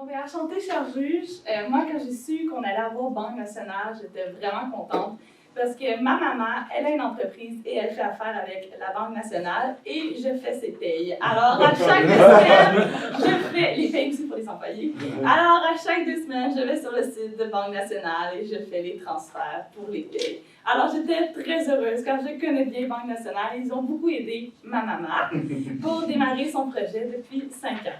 Oui, enchanté, cher juge. Moi, quand j'ai su qu'on allait avoir Banque nationale, j'étais vraiment contente parce que ma maman, elle a une entreprise et elle fait affaire avec la Banque nationale et je fais ses payes. Alors, à chaque 2 semaines, je fais les payes aussi pour les employés. Alors, à chaque 2 semaines, je vais sur le site de Banque nationale et je fais les transferts pour les payes. Alors, j'étais très heureuse car je connais bien Banque nationale. Ils ont beaucoup aidé ma maman pour démarrer son projet depuis 5 ans.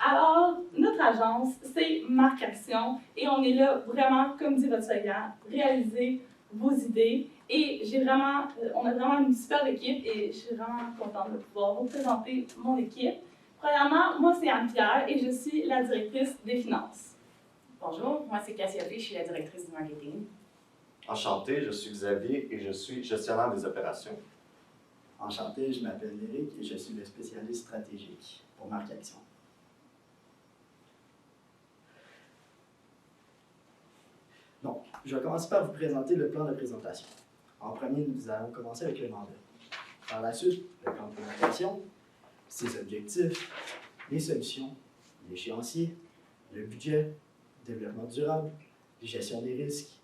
Alors, notre agence, c'est Marc Action et on est là vraiment, comme dit votre slogan, réaliser vos idées. Et on a vraiment une super équipe et je suis vraiment contente de pouvoir vous présenter mon équipe. Premièrement, moi c'est Anne-Pierre et je suis la directrice des finances. Bonjour, moi c'est Cassiopée, je suis la directrice du marketing. Enchanté, je suis Xavier et je suis gestionnaire des opérations. Enchanté, je m'appelle Eric et je suis le spécialiste stratégique pour Marc Action. Donc, je vais commencer par vous présenter le plan de présentation. En premier, nous allons commencer avec le mandat. Par la suite, le plan de présentation, ses objectifs, les solutions, l'échéancier, le budget, le développement durable, la gestion des risques,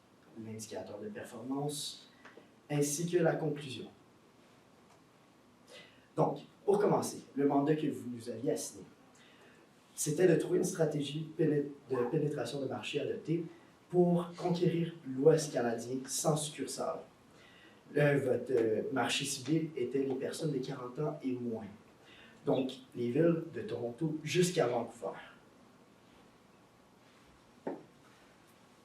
l'indicateur de performance, ainsi que la conclusion. Donc, pour commencer, le mandat que vous nous aviez assigné, c'était de trouver une stratégie de pénétration de marché adoptée pour conquérir l'Ouest canadien sans succursale. Votre marché ciblé était les personnes de 40 ans et moins, donc les villes de Toronto jusqu'à Vancouver.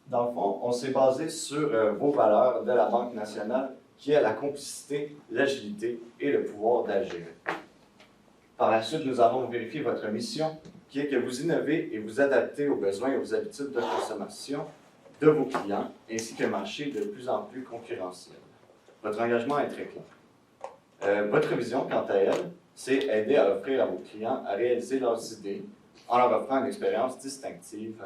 Dans le fond, on s'est basé sur vos valeurs de la Banque nationale, qui est la complicité, l'agilité et le pouvoir d'agir. Par la suite, nous avons vérifié votre mission, qui est que vous innovez et vous adaptez aux besoins et aux habitudes de consommation de vos clients, ainsi qu'un marché de plus en plus concurrentiel. Votre engagement est très clair. Votre vision, quant à elle, c'est aider à offrir à vos clients à réaliser leurs idées en leur offrant une expérience distinctive,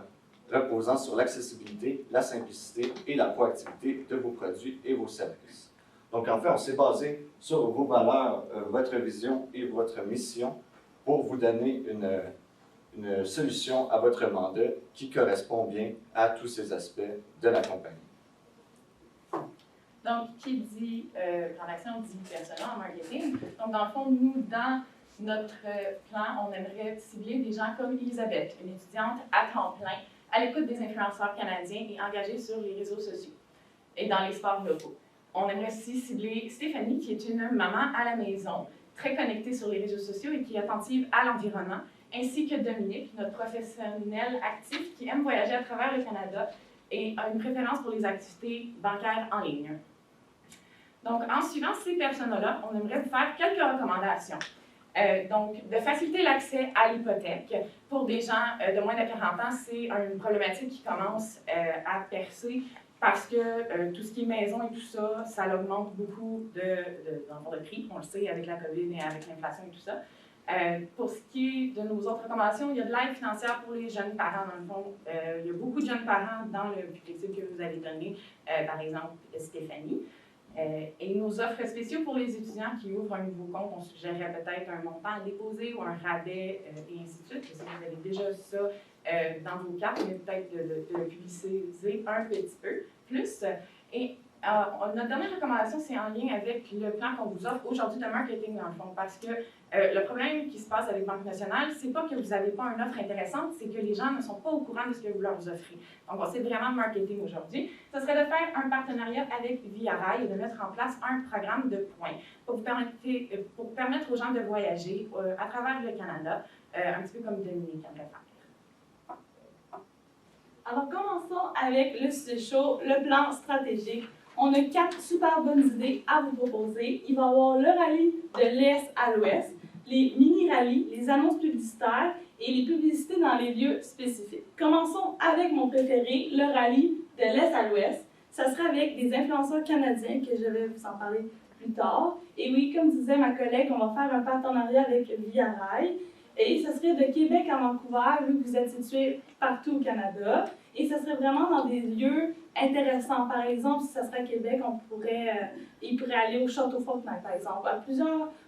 reposant sur l'accessibilité, la simplicité et la proactivité de vos produits et vos services. Donc, en fait, on s'est basé sur vos valeurs, votre vision et votre mission pour vous donner une solution à votre mandat qui correspond bien à tous ces aspects de la compagnie. Donc, qui dit plan d'action dit personnel en marketing. Donc, dans le fond, nous, dans notre plan, on aimerait cibler des gens comme Elisabeth, une étudiante à temps plein, à l'écoute des influenceurs canadiens et engagée sur les réseaux sociaux et dans les sports locaux. On aimerait aussi cibler Stéphanie, qui est une maman à la maison, très connectée sur les réseaux sociaux et qui est attentive à l'environnement, ainsi que Dominique, notre professionnel actif qui aime voyager à travers le Canada et a une préférence pour les activités bancaires en ligne. Donc, en suivant ces personnes-là, on aimerait vous faire quelques recommandations. Donc, de faciliter l'accès à l'hypothèque pour des gens de moins de 40 ans, c'est une problématique qui commence à percer parce que tout ce qui est maison et tout ça, ça augmente beaucoup de prix, on le sait, avec la COVID et avec l'inflation et tout ça. Pour ce qui est de nos autres recommandations, il y a de l'aide financière pour les jeunes parents, dans le fond. Il y a beaucoup de jeunes parents dans le public cible que vous avez donné, par exemple Stéphanie. Et nos offres spéciaux pour les étudiants qui ouvrent un nouveau compte, on suggérerait peut-être un montant à déposer ou un rabais et ainsi de suite. Je sais que vous avez déjà ça dans vos cartes, mais peut-être de le publiciser un petit peu plus. Et notre dernière recommandation, c'est en lien avec le plan qu'on vous offre aujourd'hui de marketing, dans le fond, parce que le problème qui se passe avec Banque nationale, c'est pas que vous n'avez pas une offre intéressante, c'est que les gens ne sont pas au courant de ce que vous leur offrez. Donc, c'est vraiment marketing aujourd'hui. Ce serait de faire un partenariat avec Via Rail et de mettre en place un programme de points pour permettre aux gens de voyager à travers le Canada, un petit peu comme Dominique aimerait faire. Alors, commençons avec le sujet chaud, le plan stratégique. On a 4 super bonnes idées à vous proposer. Il va y avoir le rallye de l'Est à l'Ouest, les mini-rallyes, les annonces publicitaires et les publicités dans les lieux spécifiques. Commençons avec mon préféré, le rallye de l'Est à l'Ouest. Ça sera avec des influenceurs canadiens que je vais vous en parler plus tard. Et oui, comme disait ma collègue, on va faire un partenariat avec Via Rail. Et ce serait de Québec à Vancouver, vu que vous êtes situé partout au Canada. Et ce serait vraiment dans des lieux intéressants. Par exemple, si ça serait à Québec, il pourrait aller au Château Frontenac, par exemple.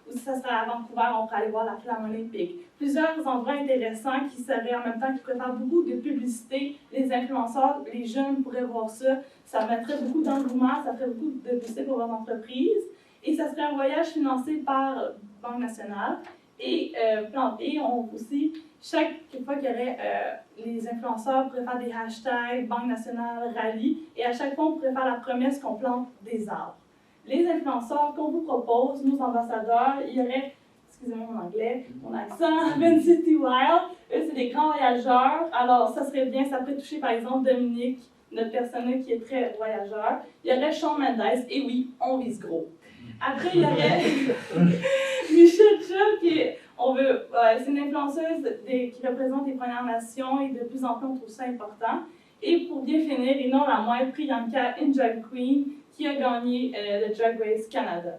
Ou si ça serait à Vancouver, on pourrait aller voir la Flamme olympique. Plusieurs endroits intéressants qui seraient en même temps, qui préparent beaucoup de publicité. Les influenceurs, les jeunes pourraient voir ça. Ça mettrait beaucoup d'engouement, ça ferait beaucoup de publicité pour leur entreprise. Et ça serait un voyage financé par Banque nationale. Et plan B, chaque fois qu'il y aurait les influenceurs pourraient faire des hashtags, Banque nationale, rallye, et à chaque fois, on pourrait faire la promesse qu'on plante des arbres. Les influenceurs qu'on vous propose, nos ambassadeurs, il y aurait, excusez-moi mon anglais, mon accent, Ben City Wild, eux, c'est des grands voyageurs. Alors, ça serait bien, ça pourrait toucher par exemple Dominique, notre personne qui est très voyageur. Il y aurait Shawn Mendes, et oui, on vise gros. Après, il y aurait Michelle Chubb, c'est une influenceuse qui représente les Premières Nations et de plus en plus, on trouve ça important. Et pour bien finir, et non la moindre, Priyanka, une drag queen, qui a gagné le Drag Race Canada.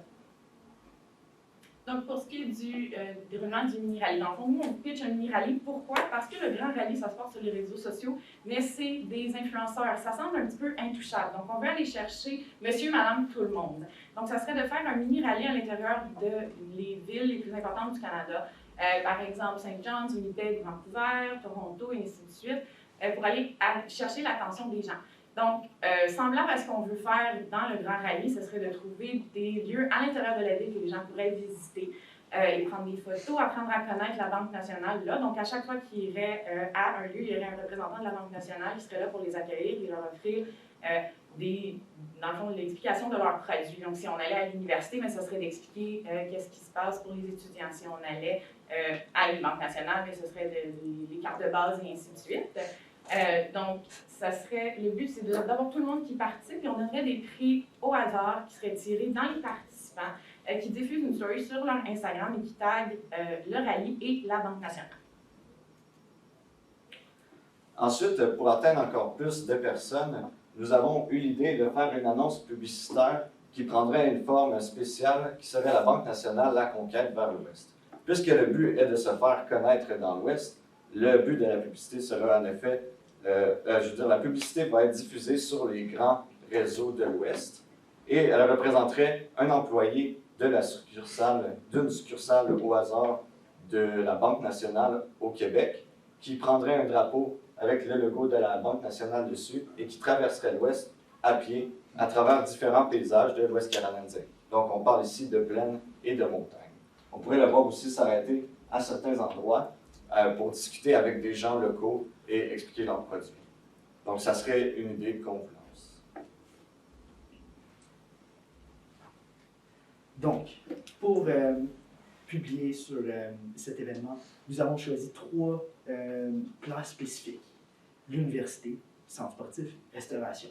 Donc, pour ce qui est du déroulement du mini-rallye, dans le fond, nous, on pitch un mini-rallye. Pourquoi? Parce que le grand rallye, ça se passe sur les réseaux sociaux, mais c'est des influenceurs. Ça semble un petit peu intouchable. Donc, on veut aller chercher monsieur, madame, tout le monde. Donc, ça serait de faire un mini-rallye à l'intérieur des villes les plus importantes du Canada. Par exemple, St. John's, Winnipeg, Vancouver, Toronto, et ainsi de suite, pour aller chercher l'attention des gens. Donc, semblable à ce qu'on veut faire dans le Grand Rallye, ce serait de trouver des lieux à l'intérieur de la ville que les gens pourraient visiter et prendre des photos, apprendre à connaître la Banque nationale là. Donc, à chaque fois qu'ils iraient à un lieu, il y aurait un représentant de la Banque nationale qui serait là pour les accueillir et leur offrir dans le fond, l'explication de leurs produits. Donc, si on allait à l'université, mais ça serait d'expliquer qu'est-ce qui se passe pour les étudiants. Si on allait à une Banque nationale, mais ce serait les cartes de base et ainsi de suite. Donc, le but, c'est d'avoir tout le monde qui participe et on donnerait des prix au hasard qui seraient tirés dans les participants qui diffusent une story sur leur Instagram et qui taguent le rallye et la Banque nationale. Ensuite, pour atteindre encore plus de personnes, nous avons eu l'idée de faire une annonce publicitaire qui prendrait une forme spéciale qui serait la Banque nationale, la conquête vers l'Ouest. Puisque le but est de se faire connaître dans l'Ouest, le but de la publicité sera en effet, la publicité va être diffusée sur les grands réseaux de l'Ouest et elle représenterait un employé d'une succursale au hasard de la Banque nationale au Québec qui prendrait un drapeau avec le logo de la Banque nationale dessus et qui traverserait l'Ouest à pied à travers différents paysages de l'Ouest canadien. Donc, on parle ici de plaine et de montagne. On pourrait le voir aussi s'arrêter à certains endroits pour discuter avec des gens locaux et expliquer leurs produits. Donc, ça serait une idée qu'on vous lance. Donc, pour publier sur cet événement, nous avons choisi 3 plans spécifiques. L'université, centre sportif, restauration.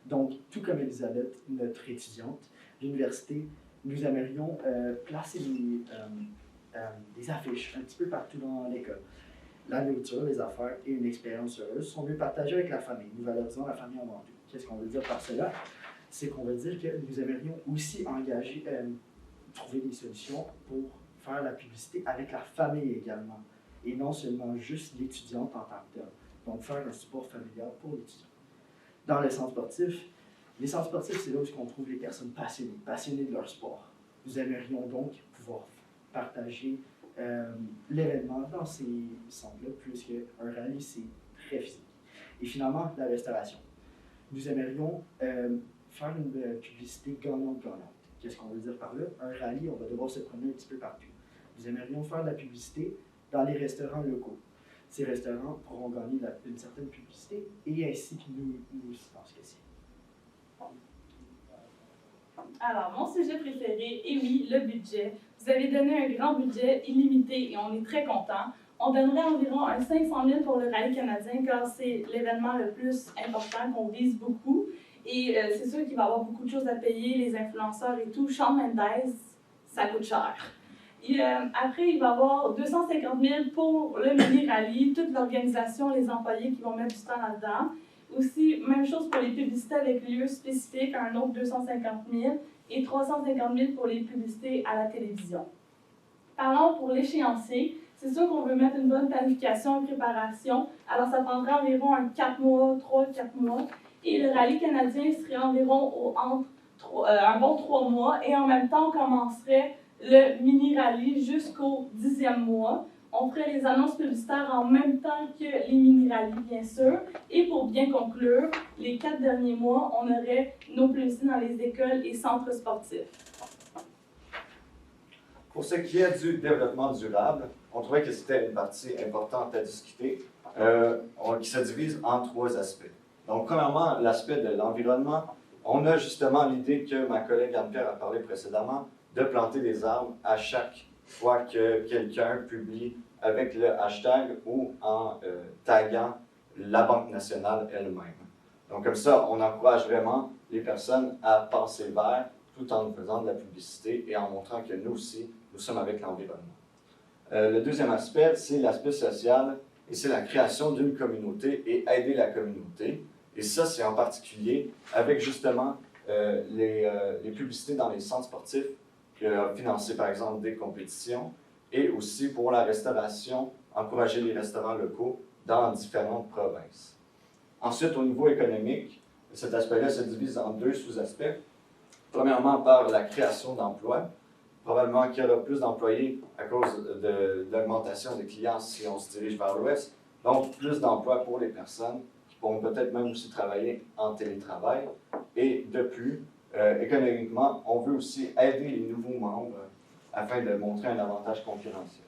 Donc, tout comme Elisabeth, notre étudiante, l'université, nous aimerions placer des affiches un petit peu partout dans l'école. La nourriture, les affaires et une expérience heureuse sont mieux partagées avec la famille. Nous valorisons la famille avant tout. Qu'est-ce qu'on veut dire par cela? C'est qu'on veut dire que nous aimerions aussi trouver des solutions pour faire la publicité avec la famille également, et non seulement juste l'étudiante en tant que telle. Donc, faire un support familial pour l'étudiant. Dans les centres sportifs, c'est là où on trouve les personnes passionnées de leur sport. Nous aimerions donc pouvoir partager l'événement dans ces centres-là, puisque un rallye, c'est très physique. Et finalement, la restauration. Nous aimerions faire une publicité gagnante-gagnante. Qu'est-ce qu'on veut dire par là? Un rallye, on va devoir se promener un petit peu partout. Nous aimerions faire de la publicité dans les restaurants locaux. Ces restaurants pourront gagner une certaine publicité et ainsi que nous aussi dans ce cas-ci. Alors, mon sujet préféré, et oui, le budget. Vous avez donné un grand budget illimité et on est très contents. On donnerait environ 500 000 pour le rallye canadien car c'est l'événement le plus important qu'on vise beaucoup. Et c'est sûr qu'il va y avoir beaucoup de choses à payer, les influenceurs et tout. Shawn Mendes, ça coûte cher. Et, après, il va y avoir 250 000 pour le mini-rallye, toute l'organisation, les employés qui vont mettre du temps là-dedans. Aussi, même chose pour les publicités avec lieux spécifiques, un autre 250 000 et 350 000 pour les publicités à la télévision. Parlons pour l'échéancier. c'est sûr qu'on veut mettre une bonne planification et préparation. Alors, ça prendrait environ 4 mois, 3-4 mois. Et le rallye canadien serait environ un bon 3 mois. Et en même temps, on commencerait le mini-rallye jusqu'au 10e mois. On ferait les annonces publicitaires en même temps que les mini-rallyes, bien sûr. Et pour bien conclure, les 4 derniers mois, on aurait nos publicités dans les écoles et centres sportifs. Pour ce qui est du développement durable, on trouvait que c'était une partie importante à discuter, qui se divise en 3 aspects. Donc, premièrement, l'aspect de l'environnement. On a justement l'idée que ma collègue Anne-Pierre a parlé précédemment, de planter des arbres à chaque fois que quelqu'un publie avec le hashtag ou en taguant la Banque nationale elle-même. Donc, comme ça, on encourage vraiment les personnes à penser vert tout en faisant de la publicité et en montrant que nous aussi, nous sommes avec l'environnement. Le deuxième aspect, c'est l'aspect social et c'est la création d'une communauté et aider la communauté. Et ça, c'est en particulier avec justement les publicités dans les centres sportifs, financer par exemple des compétitions et aussi pour la restauration, encourager les restaurants locaux dans différentes provinces. Ensuite, au niveau économique, cet aspect-là se divise en 2 sous-aspects. Premièrement, par la création d'emplois. Probablement qu'il y aura plus d'employés à cause de l'augmentation des clients si on se dirige vers l'ouest. Donc, plus d'emplois pour les personnes qui pourront peut-être même aussi travailler en télétravail. Et de plus, économiquement, on veut aussi aider les nouveaux membres afin de montrer un avantage concurrentiel.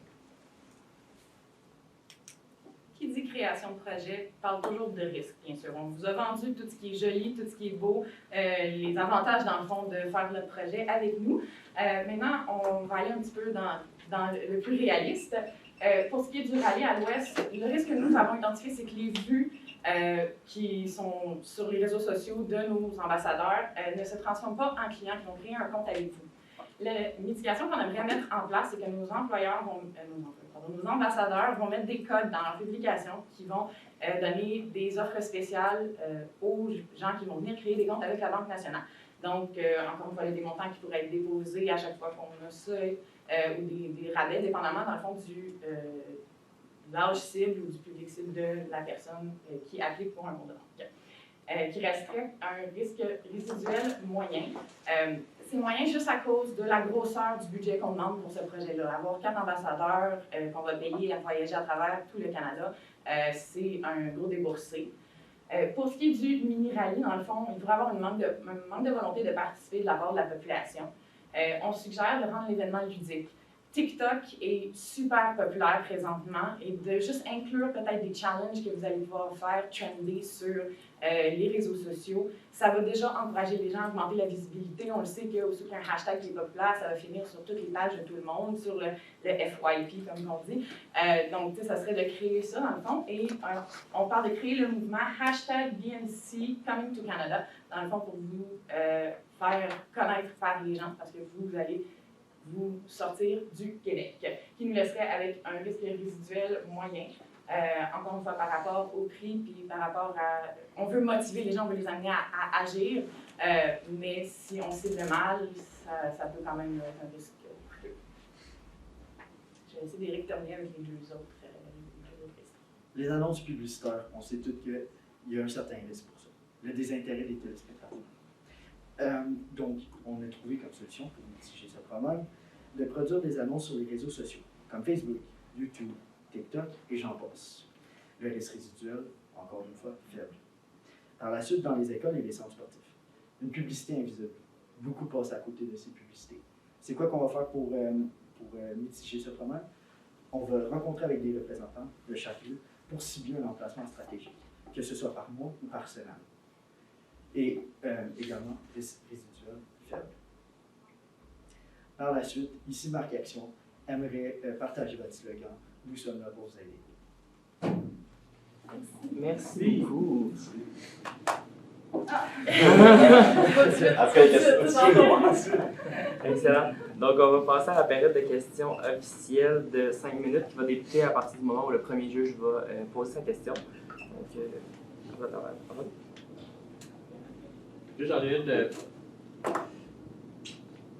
Qui dit création de projet parle toujours de risque, bien sûr. On vous a vendu tout ce qui est joli, tout ce qui est beau, les avantages, dans le fond, de faire notre projet avec nous. Maintenant, on va aller un petit peu dans le plus réaliste. Pour ce qui est du rallye à l'Ouest, le risque que nous avons identifié, c'est que les vues qui sont sur les réseaux sociaux de nos ambassadeurs ne se transforment pas en clients qui vont créer un compte avec vous. La mitigation qu'on aimerait mettre en place, c'est que nos ambassadeurs vont mettre des codes dans leur publication qui vont donner des offres spéciales aux gens qui vont venir créer des comptes avec la Banque nationale. Donc, encore une fois, il y a des montants qui pourraient être déposés à chaque fois qu'on a ça, ou des rabais, dépendamment, dans le fond, de l'âge cible ou du public cible de la personne qui applique pour un compte de banque. Qui resterait un risque résiduel moyen. C'est moyen juste à cause de la grosseur du budget qu'on demande pour ce projet-là. Avoir 4 ambassadeurs qu'on va payer à voyager à travers tout le Canada, c'est un gros déboursé. Pour ce qui est du mini-rallye, dans le fond, il devrait y avoir un manque de volonté de participer de la part de la population. On suggère de rendre l'événement ludique. TikTok est super populaire présentement et de juste inclure peut-être des challenges que vous allez pouvoir faire trender sur les réseaux sociaux. Ça va déjà encourager les gens à augmenter la visibilité. On le sait qu'aussi qu'un hashtag qui est populaire, ça va finir sur toutes les pages de tout le monde, sur le FYP, comme on dit. Donc, ça serait de créer ça, dans le fond. Et on parle de créer le mouvement hashtag BNC Coming to Canada, dans le fond, pour vous faire connaître par les gens, parce que vous allez vous sortir du Québec, qui nous laisserait avec un risque résiduel moyen. Encore une fois, par rapport au prix, puis par rapport à... On veut motiver les gens, on veut les amener à agir, mais si on cible mal, ça peut quand même être un risque coûteux. Je vais laisser Derek terminer avec les 2 autres risques. Les annonces publicitaires, on sait tous qu'il y a un certain risque pour ça. Le désintérêt des téléspectateurs. Donc, on a trouvé comme solution pour mitiger ce problème de produire des annonces sur les réseaux sociaux, comme Facebook, YouTube, TikTok et j'en passe. Le risque résiduel, encore une fois, faible. Par la suite, dans les écoles et les centres sportifs, une publicité invisible. Beaucoup passent à côté de ces publicités. C'est quoi qu'on va faire pour mitiger ce problème? On va rencontrer avec des représentants de chaque lieu pour cibler un emplacement stratégique, que ce soit par mois ou par semaine. Et également, risque résiduel faible. Par la suite, ici Marc Action aimerait partager votre slogan « Nous sommes là pour vous aider ». Merci beaucoup. Après, qu'est-ce que Excellent. Donc, on va passer à la période de questions officielle de 5 minutes qui va débuter à partir du moment où le premier juge va poser sa question. Donc, on va t'avoir la parole. J'en ai une.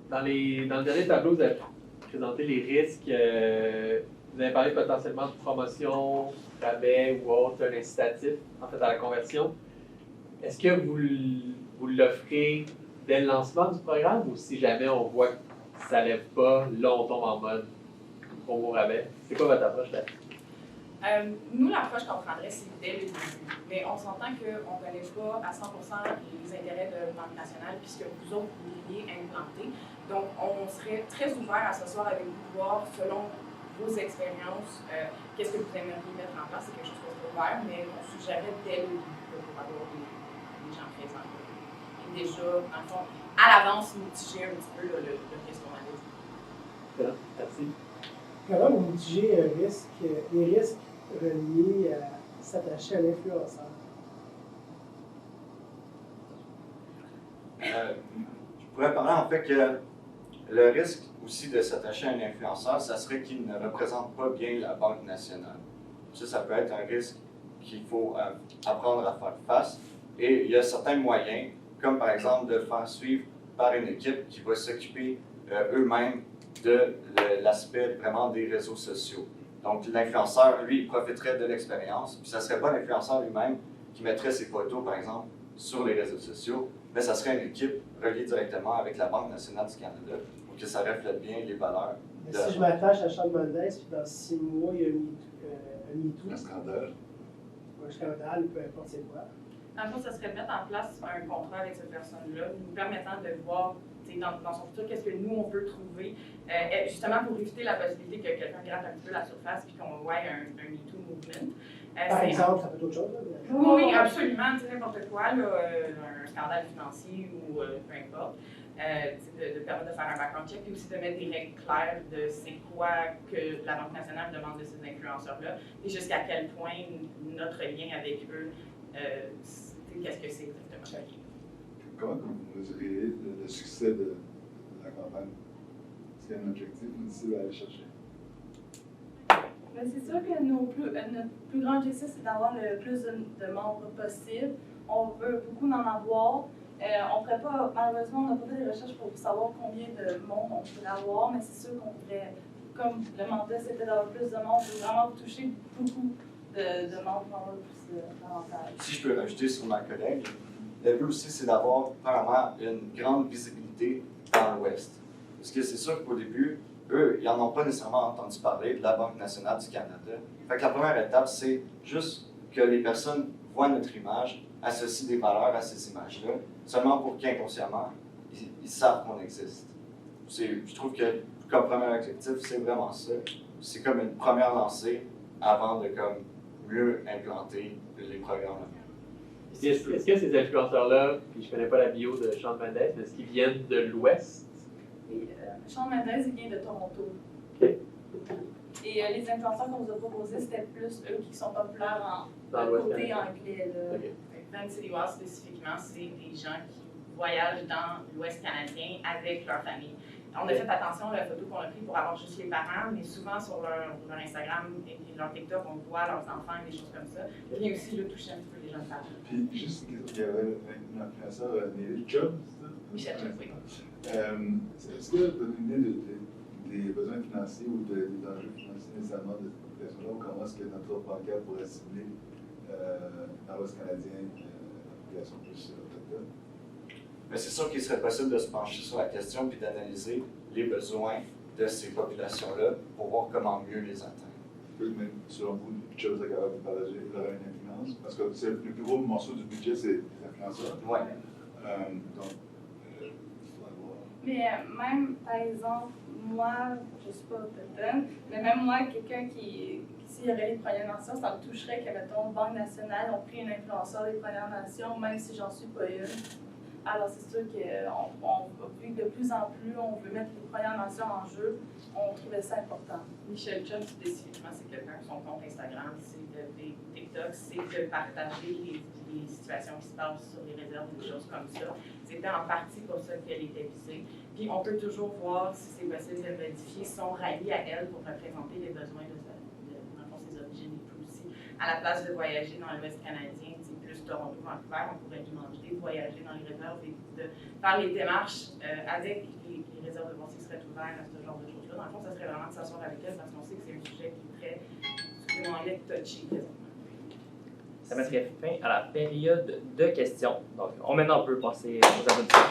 Dans le dernier tableau, vous avez présenté les risques Vous avez parlé potentiellement de promotion, rabais ou autre, un incitatif en fait à la conversion. Est-ce que vous l'offrez dès le lancement du programme ou si jamais on voit que ça ne lève pas, là on tombe en mode promo rabais? C'est quoi votre approche là? Nous, l'approche qu'on prendrait, c'est dès le début. Mais on s'entend qu'on ne connaît pas à 100% les intérêts de Banque nationale puisque vous autres, vous vouliez implanter. Donc, on serait très ouvert à s'asseoir avec vous, voir selon vos expériences, qu'est-ce que vous aimeriez mettre en place. C'est quelque chose qu'on peut faire, mais on suggérerait dès le début pour avoir des gens présents. Et déjà, dans le fond, à l'avance, mitiger un petit peu le risque qu'on avait dit. Merci. Comment vous mitigez les risques reliés à s'attacher à l'influenceur? Je pourrais parler en fait que le risque aussi de s'attacher à un influenceur, ça serait qu'il ne représente pas bien la Banque nationale. Ça peut être un risque qu'il faut apprendre à faire face. Et il y a certains moyens, comme par exemple de le faire suivre par une équipe qui va s'occuper eux-mêmes de l'aspect vraiment des réseaux sociaux. Donc l'influenceur, lui, il profiterait de l'expérience, puis ça ne serait pas l'influenceur lui-même qui mettrait ses photos, par exemple, sur les réseaux sociaux, mais ça serait une équipe reliée directement avec la Banque nationale du Canada pour que ça reflète bien les valeurs. Mais si je m'attache à Shawn Mendes, puis dans 6 mois, il y a un MeToo, Un scandale. un scandale, peu importe c'est quoi. Dans le fond, ça serait de mettre en place un contrat avec cette personne-là, nous permettant de voir dans son futur qu'est-ce que nous, on peut trouver, justement pour éviter la possibilité que quelqu'un gratte un petit peu la surface puis qu'on voit un MeToo movement. Par exemple, ça peut être autre chose. Là, oui, absolument, n'importe quoi, là, un scandale financier ou peu importe. De permettre de faire un background check et aussi de mettre des règles claires de c'est quoi que la Banque nationale demande de ces influenceurs-là et jusqu'à quel point notre lien avec eux, qu'est-ce que c'est exactement. Comment vous mesurez le succès de la campagne? Est-ce qu'il y a un objectif, une cible à aller chercher? C'est sûr que notre plus grand objectif, c'est d'avoir le plus de membres possible. On veut beaucoup en avoir. On pourrait pas, malheureusement, on n'a pas fait des recherches pour savoir combien de monde on pourrait avoir, mais c'est sûr qu'on pourrait, comme le mandat c'était d'avoir plus de monde, on peut vraiment toucher beaucoup de membres pour avoir plus d'avantages. Si je peux rajouter sur ma collègue, le but aussi, c'est d'avoir premièrement une grande visibilité dans l'Ouest. Parce que c'est sûr qu'au début, eux, ils n'en ont pas nécessairement entendu parler de la Banque nationale du Canada. Fait que la première étape, c'est juste que les personnes voient notre image, associent des valeurs à ces images-là, seulement pour qu'inconsciemment, ils savent qu'on existe. Je trouve que comme premier objectif, c'est vraiment ça. C'est comme une première lancée avant de comme mieux implanter les programmes. Est-ce que ces influenceurs-là, puis je connais pas la bio de Shawn Mendes, mais est-ce qu'ils viennent de l'Ouest? Et Shawn Mendes, il vient de Toronto. Okay. Et les influenceurs qu'on vous a proposés, c'était plus eux qui sont populaires Dans en l'Ouest côté canadien. anglais. Là. Okay. Dans City Wall spécifiquement, c'est des gens qui voyagent dans l'Ouest canadien avec leur famille. On a fait attention à la photo qu'on a prise pour avoir juste les parents, mais souvent sur leur Instagram et leur TikTok, on voit leurs enfants et des choses comme ça. Il vient aussi le toucher un petit peu les jeunes parents. Puis, juste une question, il y avait une influenceur, Nelly Chubb, c'est ça? Michel Chubb, oui. Est-ce que vous avez une idée des besoins financiers ou des enjeux financiers nécessairement de cette population-là, ou comment est-ce que notre bancaire pourrait cibler dans l'Ouest canadien la population plus autochtone? Mais c'est sûr qu'il serait possible de se pencher sur la question puis d'analyser les besoins de ces populations-là pour voir comment mieux les atteindre. Oui, mais selon vous, Chubb serait capable de partager, il aurait une influence? Parce que c'est le plus gros morceau du budget, c'est les influenceurs. Oui. Donc, il faudra voir. Mais même, par exemple, moi, je ne suis pas autochtone, mais même moi, quelqu'un qui s'il y avait les Premières Nations, ça me toucherait que, mettons, Banque nationale ont pris une influenceur des Premières Nations, même si j'en suis pas une. Alors, c'est sûr que vu que de plus en plus, on veut mettre les Premières Nations en jeu, on trouvait ça important. Michel Chubb, spécifiquement, c'est quelqu'un, son compte Instagram, c'est des TikTok, c'est de partager les situations qui se passent sur les réserves, des choses comme ça. C'était en partie pour ça qu'elle était visée. Puis on peut toujours voir si c'est possible de modifier son rallye à elle pour représenter les besoins de ses origines et tout aussi. À la place de voyager dans l'Ouest canadien, plus Toronto, Vancouver, on pourrait demander de voyager dans les réserves et de faire les démarches avec les réserves de voir s'ils seraient ouverts à ce genre de choses-là. Dans le fond, ça serait vraiment de s'asseoir avec elle parce qu'on sait que c'est un sujet qui est anglais touchy présentement. Ça mettrait fin à la période de questions. Donc, maintenant, on peut passer aux applaudissements.